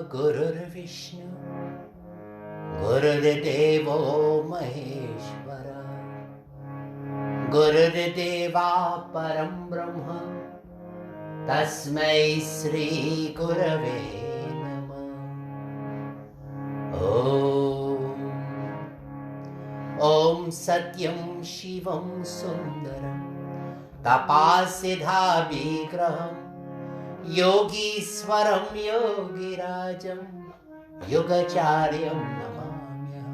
Gurur Vishnu Gurudevo Maheshwara Gurudeva Param Brahma Tasmai Sri Gurave Namah. Om Satyam Shivam Sundaram Tapasidha Vigraham Yogiswaram Yogirajam Yugacharyam Namamyam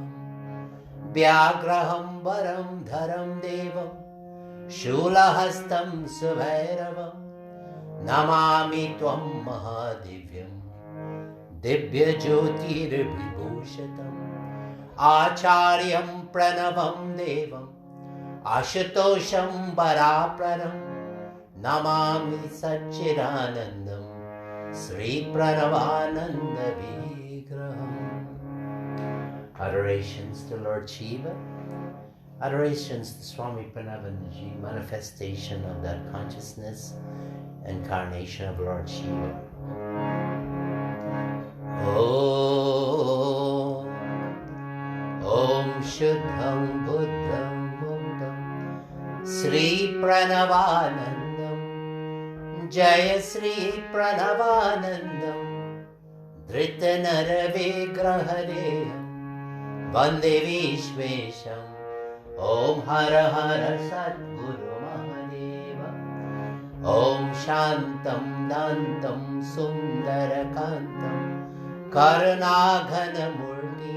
Vyagraham Varam Dharam Devam Shulahastam Subhairavam Namami Tvam Mahadivyam Divya Jyotir Vibhushatam Acharyam Pranavam Devam Ashutosham Barapraram Namami Satchidanandam Sri Pranavananda Vigraham. Adorations to Lord Shiva. Adorations to Swami Parameshananda, manifestation of that consciousness, incarnation of Lord Shiva. Om Shuddham Buddham Muktam Sri Pranavanandam Jaya Sri Pranavanandam Dhritanara Vigrahadeyam Vande Vishvesham Om Hara Hara Satguru Mahadeva Om Shantam Dantam Sundarakantam Karunagana Murti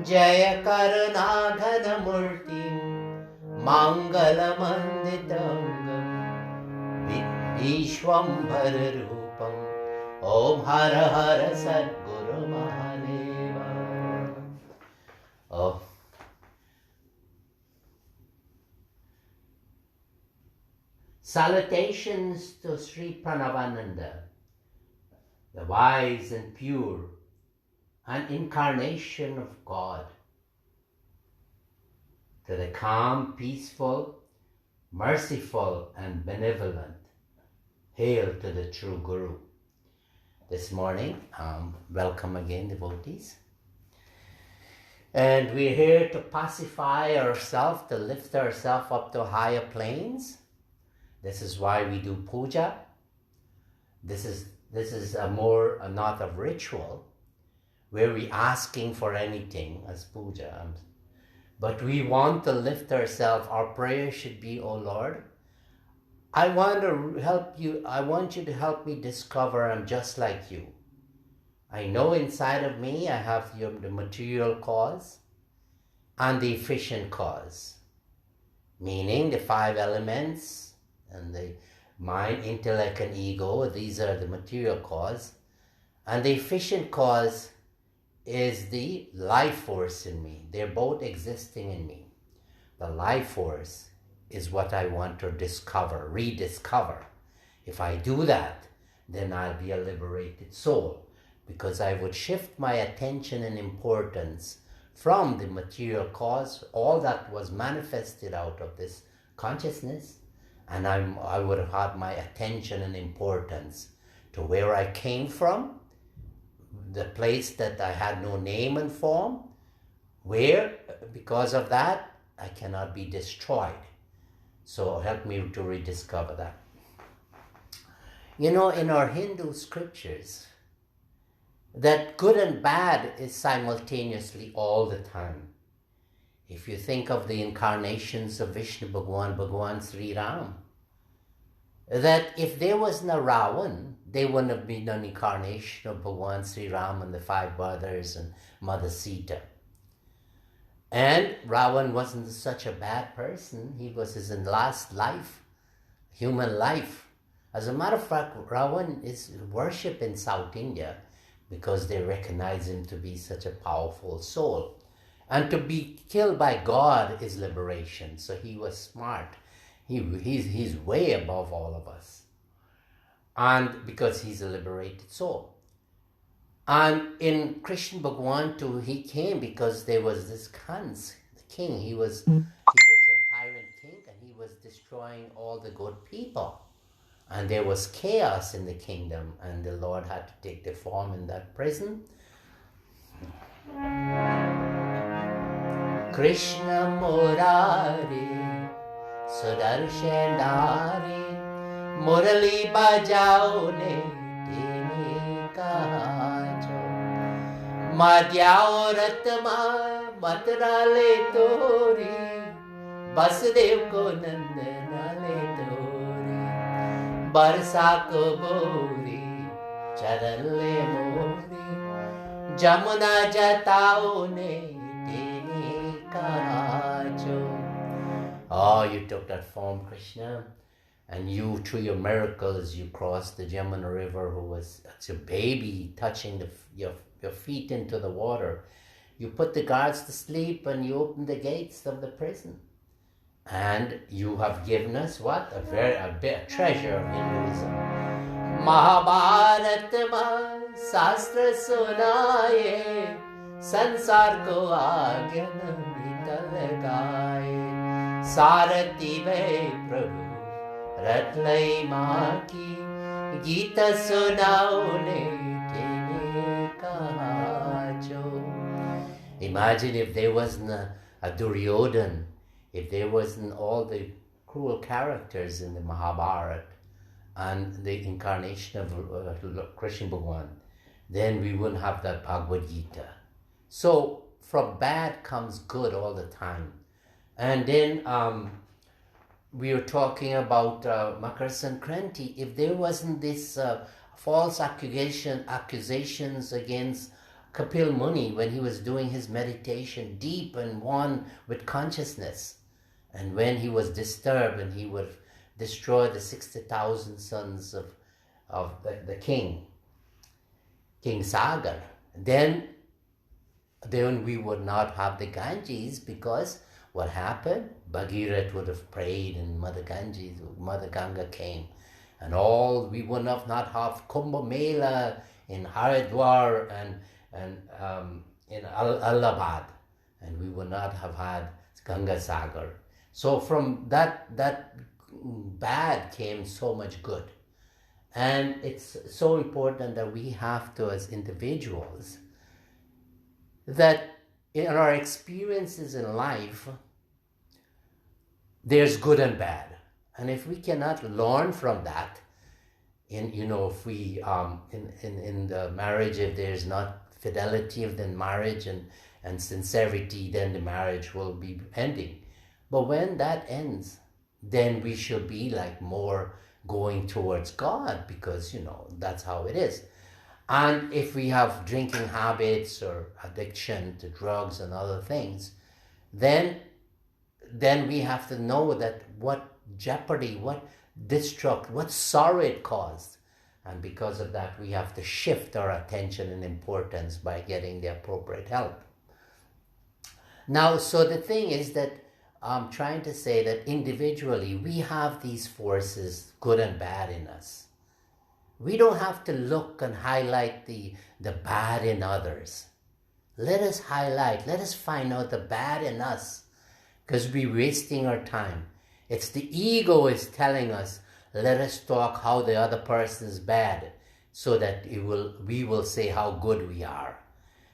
Jaya Karunagana Murti Mangala Manditangam Vishwambhara Rupam Om Hara Hara Satguru Mahadeva. Oh. Salutations to Sri Pranavananda, the wise and pure, an incarnation of God, to the calm, peaceful, merciful and benevolent. Hail to the true Guru. This morning, welcome again, devotees. And we're here to pacify ourselves, to lift ourselves up to higher planes. This is why we do puja. This is not a ritual where we asking for anything as puja. But we want to lift ourselves. Our prayer should be, oh Lord, I want you to help me discover I'm just like you. I know inside of me I have the material cause and the efficient cause, meaning the 5 elements and the mind, intellect and ego. These are the material cause, and the efficient cause is the life force in me. They're both existing in me. The life force is what I want to discover, rediscover. If I do that, then I'll be a liberated soul, because I would shift my attention and importance from the material cause, all that was manifested out of this consciousness, and I would have had my attention and importance to where I came from, the place that I had no name and form, where, because of that, I cannot be destroyed. So help me to rediscover that. You know, in our Hindu scriptures, that good and bad is simultaneously all the time. If you think of the incarnations of Vishnu Bhagwan Sri Ram, that if there was no Ravan, there wouldn't have been an incarnation of Bhagwan Sri Ram and the 5 brothers and Mother Sita. And Ravan wasn't such a bad person. He was his last life, human life. As a matter of fact, Ravan is worshipped in South India because they recognize him to be such a powerful soul. And to be killed by God is liberation. So he was smart. He's way above all of us. And because he's a liberated soul. And in Krishna Bhagwan too, he came because there was this Kans, the king. He was a tyrant king, and he was destroying all the good people. And there was chaos in the kingdom, and the Lord had to take the form in that prison. Krishna Murari Sudarshanari Murali Bajao ne tene kahajo Madhyao Ratma Matrale Tori Basudev ko Nandana Tori Barsa ko Bori Charanle Mori Jamuna Jatao ne Oh, you took that form, Krishna, and you, through your miracles, you crossed the Jamuna River, who was as a baby touching your feet into the water. You put the guards to sleep and you opened the gates of the prison. And you have given us what? A treasure of Hinduism. Mahabharatma Sastra Sunaye Sansar ko agyan mital gaye Sarati ve Prabhu Ratlai Maki Gita Sunaune Tene Kahajo. Imagine if there wasn't a Duryodhan, if there wasn't all the cruel characters in the Mahabharata and the incarnation of Krishna Bhagwan, then we wouldn't have that Bhagavad Gita. So from bad comes good all the time. And then we were talking about Makar Sankranti. If there wasn't this false accusations against Kapil Muni when he was doing his meditation deep and one with consciousness, and when he was disturbed and he would destroy the 60,000 sons of the king, King Sagar, then we would not have the Ganges, because what happened? Bhagirath would have prayed and Mother Ganga came. And we would not have Kumbh Mela in Haridwar and in Allahabad. And we would not have had Ganga Sagar. So from that bad came so much good. And it's so important that we have to, as individuals, that in our experiences in life, there's good and bad. And if we cannot learn from that, if we, in the marriage, if there's not fidelity of the marriage and sincerity, then the marriage will be ending. But when that ends, then we should be like more going towards God, because, that's how it is. And if we have drinking habits or addiction to drugs and other things, then we have to know that what jeopardy, what sorrow it caused. And because of that, we have to shift our attention and importance by getting the appropriate help. Now, so the thing is that I'm trying to say that individually, we have these forces, good and bad, in us. We don't have to look and highlight the bad in others. Let us find out the bad in us, because we're wasting our time. It's the ego is telling us, let us talk how the other person is bad, so that we will say how good we are.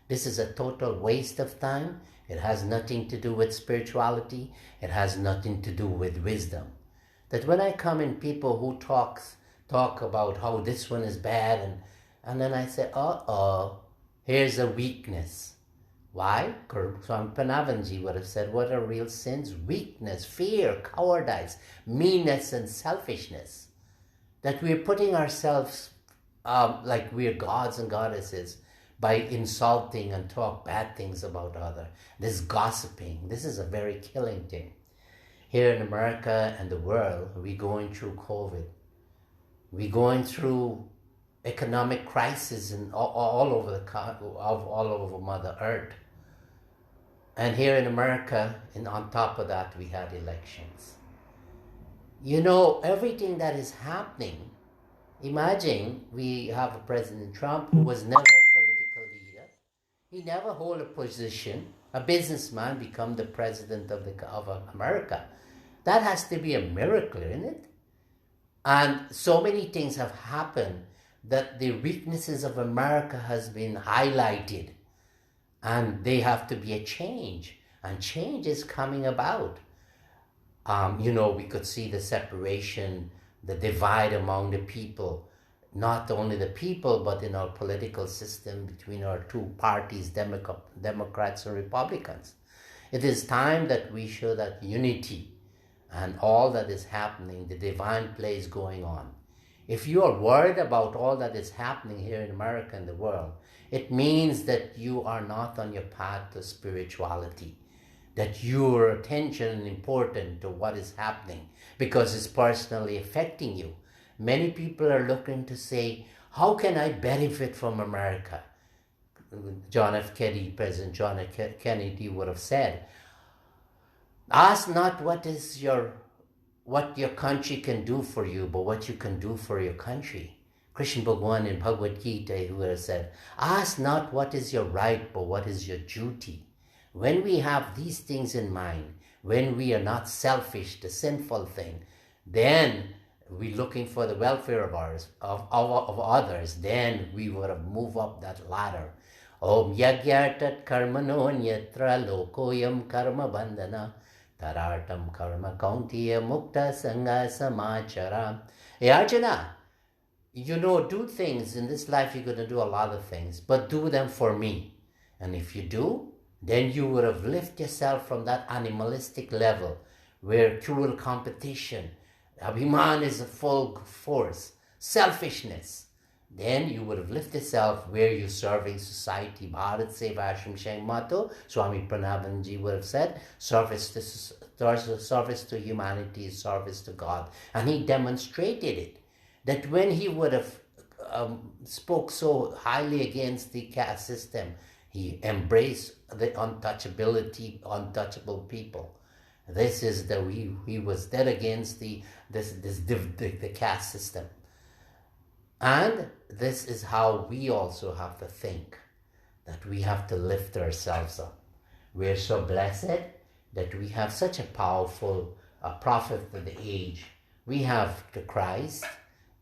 This is a total waste of time. It has nothing to do with spirituality. It has nothing to do with wisdom. That when I come in people who talk about how this one is bad, and then I say, here's a weakness. Why? Swami Parameshananda would have said, what are real sins? Weakness, fear, cowardice, meanness, and selfishness. That we're putting ourselves like we're gods and goddesses by insulting and talk bad things about others. This gossiping, this is a very killing thing. Here in America and the world, we're going through COVID. We're going through economic crisis all over Mother Earth. And here in America, and on top of that, we had elections. Everything that is happening. Imagine we have a President Trump who was never a political leader. He never hold a position. A businessman become the president of America. That has to be a miracle, isn't it? And so many things have happened that the weaknesses of America has been highlighted, and they have to be a change, and change is coming about. We could see the separation, the divide among the people, not only the people, but in our political system between our two parties, Democrats and Republicans. It is time that we show that unity and all that is happening, the divine play is going on. If you are worried about all that is happening here in America and the world, it means that you are not on your path to spirituality, that your attention is important to what is happening because it's personally affecting you. Many people are looking to say, how can I benefit from America? President John F. Kennedy would have said, ask not what your country can do for you, but what you can do for your country. Krishna Bhagwan in Bhagavad Gita would have said, ask not what is your right, but what is your duty. When we have these things in mind, when we are not selfish, the sinful thing, then we're looking for the welfare of others, then we would have moved up that ladder. Om yagyartat karmano nyatra lokoyam karma bandhana Taratam karma kauntiya mukta sangha samachara. Hey Arjuna, do things in this life. You're going to do a lot of things, but do them for me. And if you do, then you would have lifted yourself from that animalistic level where cruel competition, abhiman is a full force, selfishness. Then you would have lifted yourself where you're serving society. Bharat, SEVASHRAM, Shengmato, Swami Parameshananda would have said, service to humanity is service to God. And he demonstrated it. That when he would have spoke so highly against the caste system, he embraced the untouchable people. This is he was dead against the caste system. And this is how we also have to think, that we have to lift ourselves up. We're so blessed that we have such a powerful prophet of the age. We have the Christ.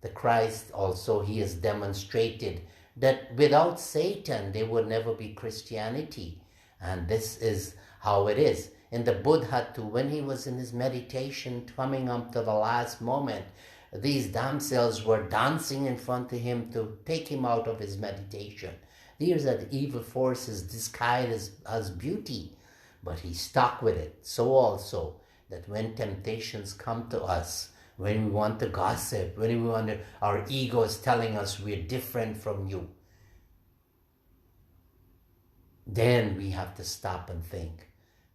The Christ also, he has demonstrated that without Satan, there would never be Christianity. And this is how it is. In the Buddha too, when he was in his meditation, coming up to the last moment, these damsels were dancing in front of him to take him out of his meditation. These are the evil forces disguised as beauty, but he stuck with it. So also, that when temptations come to us, when we want to gossip, when we want to, our ego is telling us we're different from you, then we have to stop and think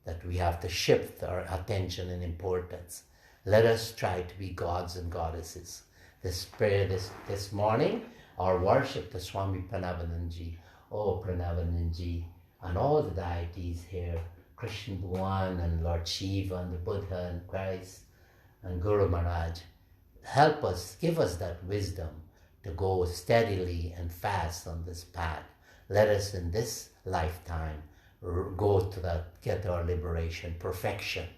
that we have to shift our attention and importance. Let us try to be gods and goddesses. This prayer this morning, our worship to Swami Parameshananda, Parameshananda, and all the deities here, Krishna Bhagwan and Lord Shiva and the Buddha and Christ and Guru Maharaj, help us, give us that wisdom to go steadily and fast on this path. Let us in this lifetime go to that, get our liberation, perfection.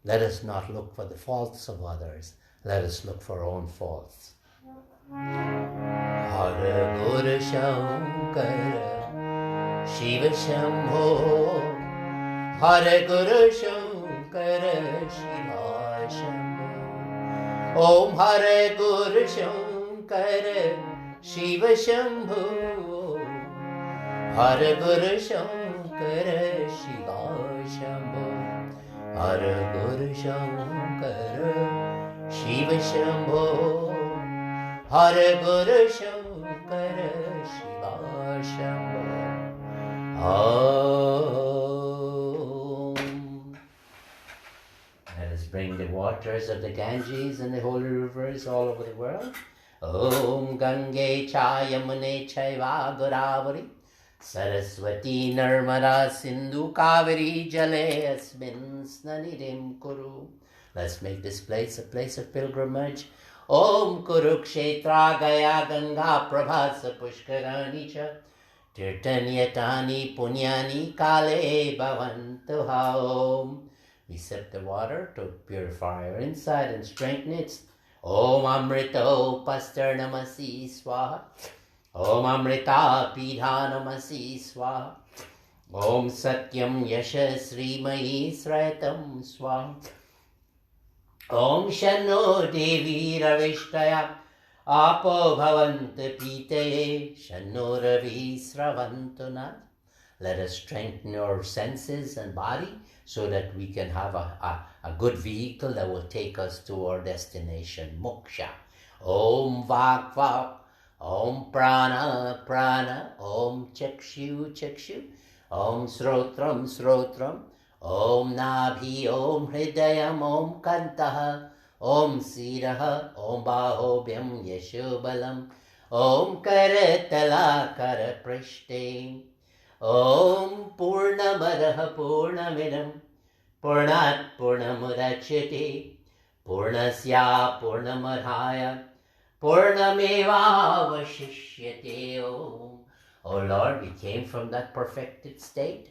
Let us not look for the faults of others. Let us look for our own faults. Hare Guru Shankara Shiva Shambho Hare Guru Shankara Shiva Shambho Om Hare Guru Shankara Shiva Shambho Hare Guru Shankara Shiva Shambho Hare Guru Shankara Shiva Shambho Hare Guru Shankara Shiva Shambho Om. Let us bring the waters of the Ganges and the holy rivers all over the world. Om Gange Cha Yamune Chaiva Godavari Saraswati Narmada Sindhu Kaveri Jale Asmin Snanidim Kuru. Let's make this place a place of pilgrimage. Om Kurukshetra Gaya Ganga Prabhasa Pushkarani Cha Tirtanyatani Punyani Kale Bhavantuha Om. We sip the water to purify our inside and strengthen it. Om Amrito Pasternamasi Swaha. Om Amrita Pidhanamasi Swaha. Om Satyam Yashasrimayi Srayatam Swaha. Om Shanno Devi Ravishtaya Apo Bhavanta Pitaye Shanno Ravi Sravantuna. Let us strengthen our senses and body so that we can have a good vehicle that will take us to our destination, moksha. Om Vak Vak, Om Prana Prana, Om Chakshu Chakshu, Om Srotram Srotram, Om Nabhi, Om Hridayam, Om Kantaha, Om Siraha, Om Bahobhyam Yashobalam, Om Karatala Karaprishte, Om Purnamadaha Purnamidam, Purnat Purnamudachyate, Purnasya Purnamadhaya, Purnameva Vashishyate. Om. Oh Lord, we came from that perfected state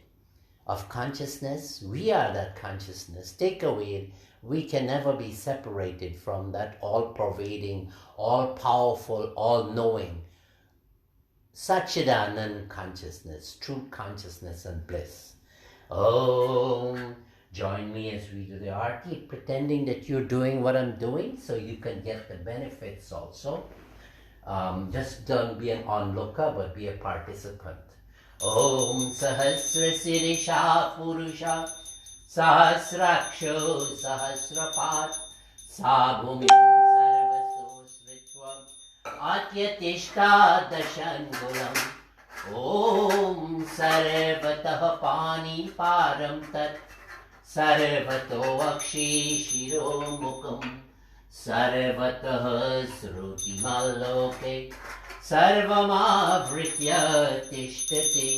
of consciousness. We are that consciousness. Take away it. We can never be separated from that all-pervading, all-powerful, all-knowing Satchidanand consciousness, true consciousness and bliss. Om. Join me as we do the arti, pretending that you're doing what I'm doing so you can get the benefits also. Just don't be an onlooker, but be a participant. Om Sahasra Sirisha Purusha Sahasraksho Sahasrapat Sabhumi Sarvaso Sritvam Atyatishta Dashangulam. Om Sarvatah Pani Param Tat Sarvato Akshi Shiro Mukam Sarvatah Sruti Maloke Sarvamavritya Tishtati.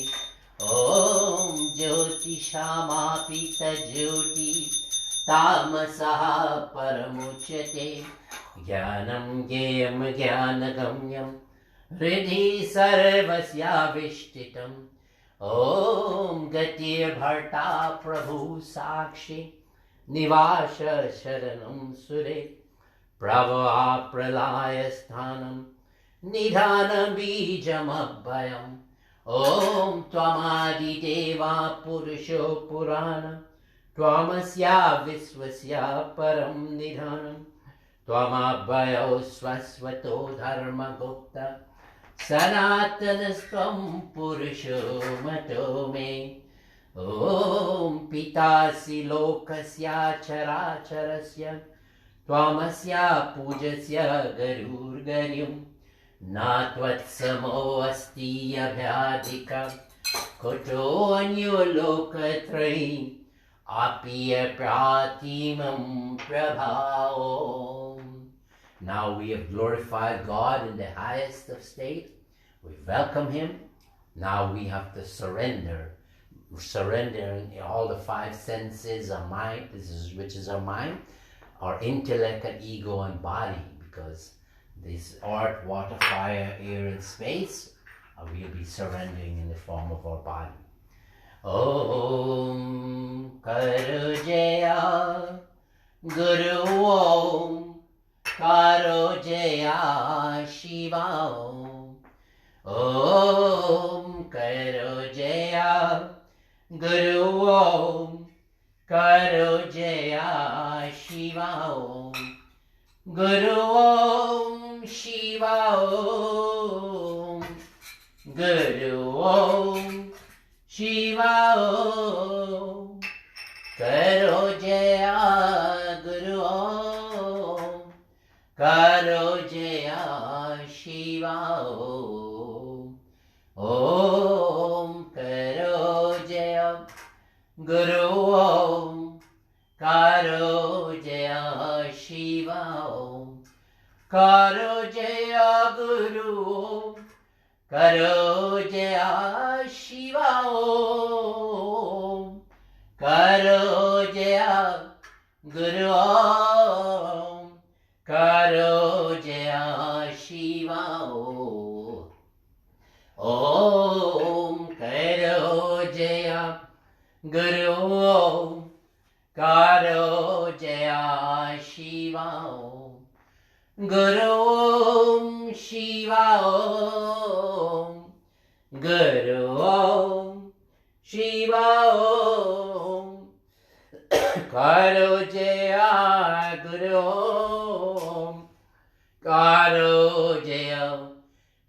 Om Jyoti Shama Pita Jyoti Tamasaha Paramuchyate Jnanam Gyam Gyanagamyam Hridhi Sarvasya Vishtitam. Om Gatir Bharta Prabhu Sakshi Nivasha Sharanam Sure Prava Pralaya Sthanam Nidhana Bijam Abhayam. Om Tvamadi Deva Purusho Purana Tvamasya Visvasya Param Nidhanam Tvamabhayo Swasvato Dharma Gupta Sanatanastvam Purusho Mato Me. Om Pitasi Lokasya Characharasya Tvamasya Pujasya Garur Garyum Natvatsamo Asti Abhyadika Koto Anyo Lokatrain Apiya Pratimam Prabhaom. Now we have glorified God in the highest of state. We welcome Him. Now we have to surrender. Surrendering all the five senses, our mind, which is our mind, our intellect and ego and body, because this earth, water, fire, air and space, we'll be surrendering in the form of our body. Om Karo Jaya Guru Om Karo Jaya Shiva Om. Om Karo Jaya Guru Om Karo Jaya Shiva Om. Guru Om Shiva Om. Guru Om Shiva Om. Karo Jaya Guru Om Karo Jaya Shiva Om. Om Karo Jaya Guru Om Karo Jaya Shiva Om. Karo Jaya Guru Om Karo Jaya Shiva Om. Karo Jaya Guru Om Karo Jaya Shiva Om. Om Karo Jaya Guru Om Karo Jaya Shiva Om. Guru Om Shiva Om. Guru Om Shiva Om. Karo Jaya Guru Om. Karo Jaya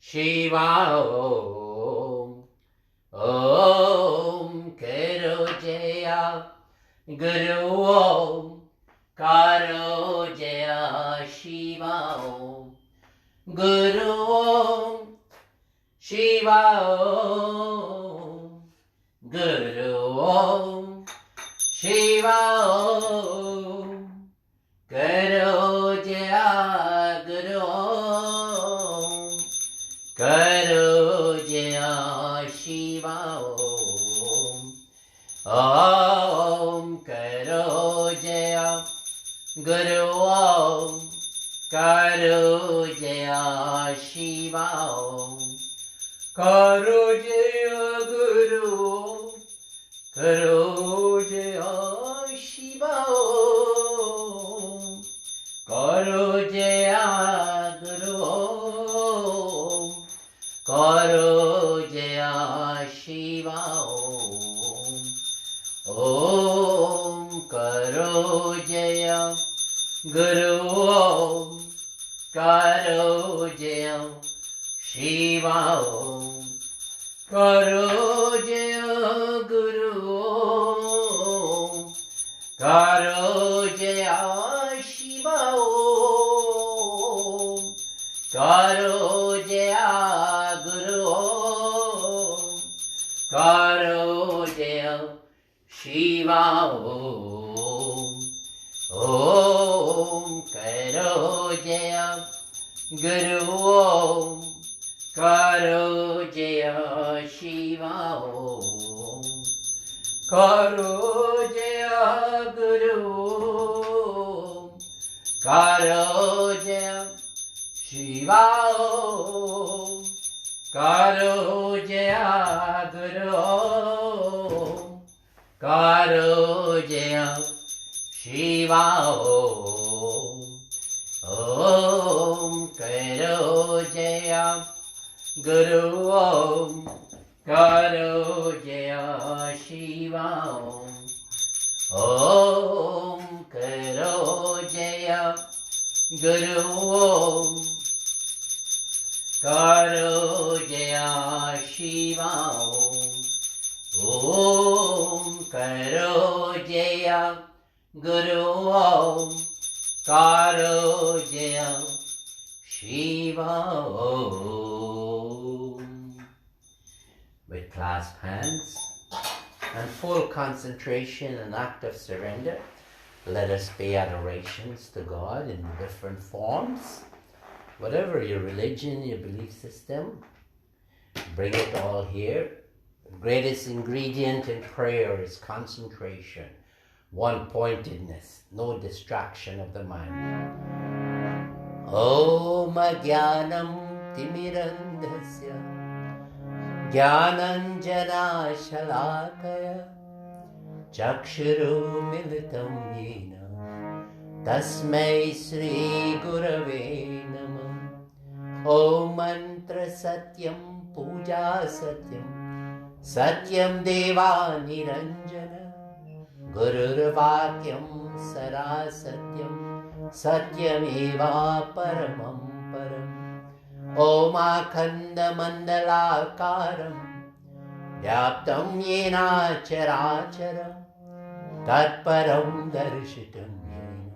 Shiva Om. Om Karo Jaya Guru Om. Karo Jaya Shiva Om. Guru Om Shiva Om. Guru Om Shiva Om. Karo Jaya Guru Om. Karo Jaya Shiva Om. Om Karo Jaya Guru Om. Karo Jaya Shiva Om. Karo Jaya Guru Om. Karo Jaya Shiva Om. Karo Jaya Guru Om. Karo Jaya Shiva Om. Om Karo Jaya Guru Om. Karo Jaya Shiva Om. Karo Jaya Guru Om. Karo Jaya Shiva Om. Karo Jaya Guru Om. Karo Jaya Shiva Om. Om Karo Jaya Guru Om. Karo Jaya Shiva Om. Karo Jaya Guru Om. Karo Jaya Shiva Om. Karo Jaya Guru Om. Karo Jaya Shiva Om. Om Karo Jaya Guru Om. Karo Jaya Shiva Om. Om Karo Jaya Guru Om. Karo Jaya Shiva Om. Om Karo Jaya Guru Om. Karo Jaya Shiva Om. With clasped hands and full concentration and active surrender, let us pay adorations to God in different forms. Whatever your religion, your belief system, bring it all here. The greatest ingredient in prayer is concentration, one-pointedness, no distraction of the mind. Om Jnanam Timirandhasya Jnananjana Shalakaya Chakshuru Militam Yena Tasmai Sri Gurave Namah. Om Mantra Satyam Puja Satyam Satyam Deva Niranjana Gurur Vakyam Sara Satyam Satyam Eva Paramam Param. Om Akhanda Mandalakaram Vyaptam Yena Characharam Tatparam Darshitam Yena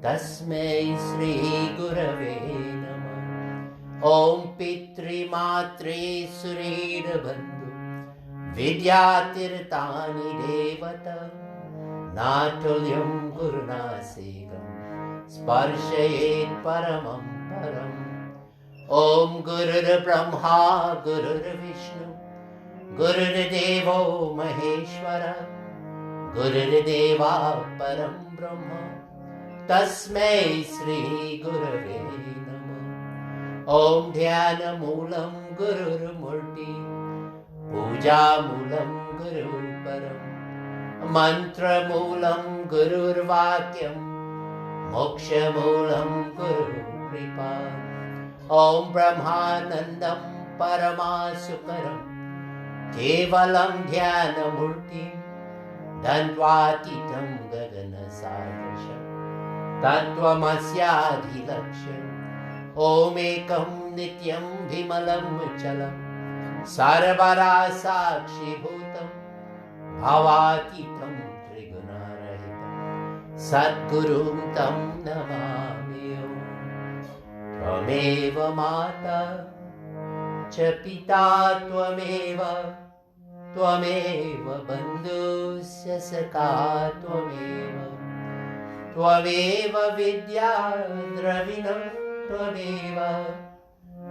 Tasmai Sri Gurave Namah. Om Pitri Matre Surira Bandhu Vidyatirtani Devata Natulyam Gurunasekam Sparshayet Paramam Param. Om Gurur Brahma Gurur Vishnu Gurur Devo Maheshwara Gurur Deva Param Brahma Tasmai Sri Gurave Namah. Om Dhyana Moolam Gurur Murti Puja Moolam Guru Param Mantra Moolam Gurur Vakyam Moksha Moolam Guru Kripa. Om Brahmanandam Paramasukaram Kevalam Dhyanamurtim Dandvatitam Gagana Sadasham Tattvamasyaadhilaksham Om Ekam Nityam Vimalam Chalam Sarvara Sakshi Bhutam Bhavatitam Trigunarahitam Sadgurum Tam Namami Om Tvameva Mata Cha Pita Tvameva Tvameva Bandhusya Saka Tvameva Tvameva Vidya Dravinam Tvameva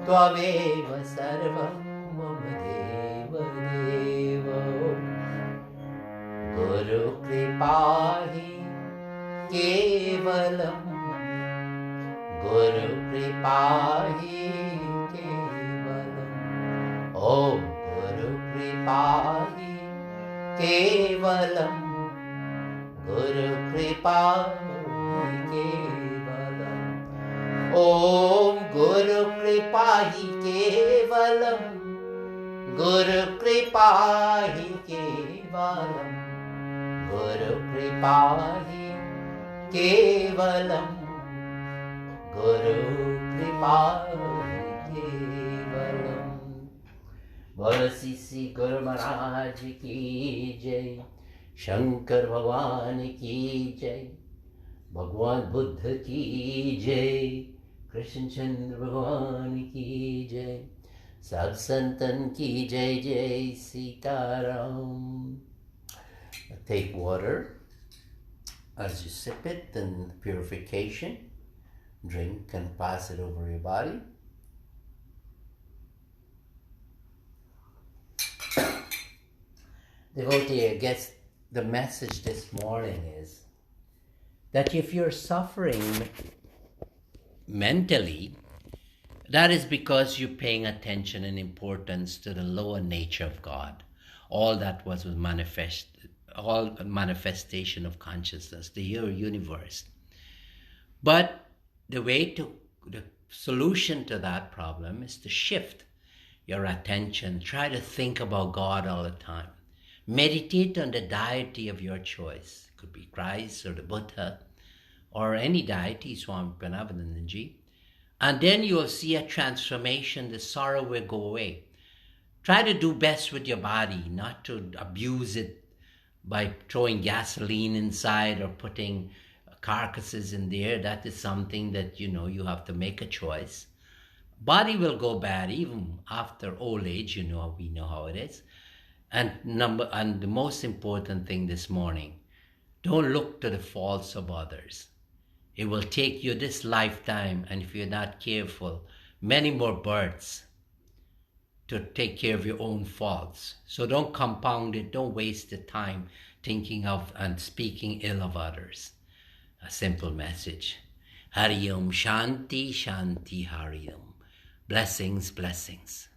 Tvameva Sarvam Mama Deva Deva Guru Kripahi Kevalam Guru Kripahi Kevalam Om Guru Kripahi Kevalam Guru Kripahi Kevalam Om Guru Kripahi Kevalam Guru Kripahi Kevalam Guru Kripahi Kevalam Guru Kripahi Kevalam. Bolo Sisi Guru Maharaj ki jai, Shankar Bhagwan ki jai, Bhagwan Buddha ki jai, Krishna Chandra Bhagwan ki jai, Sab Santan ki jai jai Sitaram. Take water as you sip it, and purification. Drink and pass it over your body. Devotee, I guess the message this morning is that if you're suffering mentally, that is because you're paying attention and importance to the lower nature of God. All that was all manifestation of consciousness, the universe. But the solution to that problem is to shift your attention. Try to think about God all the time. Meditate on the deity of your choice. It could be Christ or the Buddha or any deity, Swami Parameshananda. And then you will see a transformation. The sorrow will go away. Try to do best with your body, not to abuse it by throwing gasoline inside or putting carcasses in there. That is something that you have to make a choice. Body will go bad even after old age. We know how it is. And the most important thing this morning, don't look to the faults of others. It will take you this lifetime, and if you're not careful, many more births to take care of your own faults. So don't compound it. Don't waste the time thinking of and speaking ill of others. A simple message. Hari Om Shanti Shanti Hari Om. Blessings, blessings.